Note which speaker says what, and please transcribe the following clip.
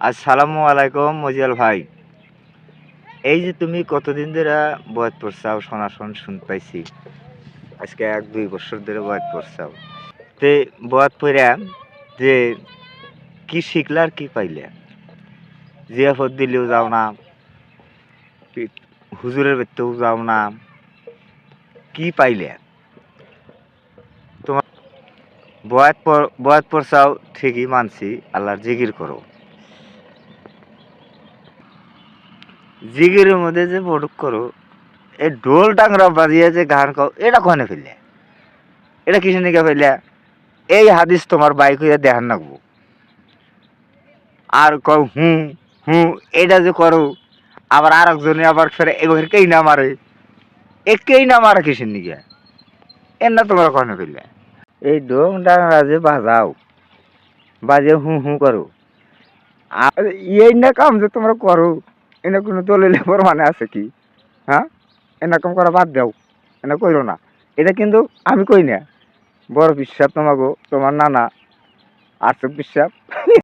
Speaker 1: আসসালামু আলাইকুম মজিয়াল ভাই। এই যে তুমি কতদিন ধরে বয়াত পড়ছাও, শুন পাইছি আজকে 1-2 বছর ধরে বয়াত পড়ছাও। তে বয়াত পড়া যে কি শিখলা আর কি পাইলে? জিয়াফত দিলেও যাও না, হুজুরের বাড়িতেও যাও না, কি পাইলে? তোমার বয়াত পড়ছাও ঠিকই মানছি, আল্লাহর জিকির করো। জিকিরের মধ্যে যে বড় করো, এই ঢোল টাংরা বাজিয়ে যে গান কও, এটা কনে ফেললে? এটা কিসের নিকে ফেললে? এই হাদিস তোমার বাইক হইয়া দেখান নাকবো। আর কও হুঁ হুঁ, এটা যে করো, আবার আর একজনে আবার ফেরে একেই না মারে, একেই না মারে কিসের নিকে? এর না তোমরা কনে ফেললে? এই ঢোল টাংরা যে বাজাও, বাজে হুঁ হুঁ করো, আর এই না কাম যে তোমরা করো, এনে কোনো দলিলের প্রমাণে আছে কি? হ্যাঁ, এরকম করা বাদ দাও, এনে কইরো না। এটা কিন্তু আমি কই না, বড় বিশ্বাস তোমাকে, তোমার নানা আর্থিক বিশ্বাস।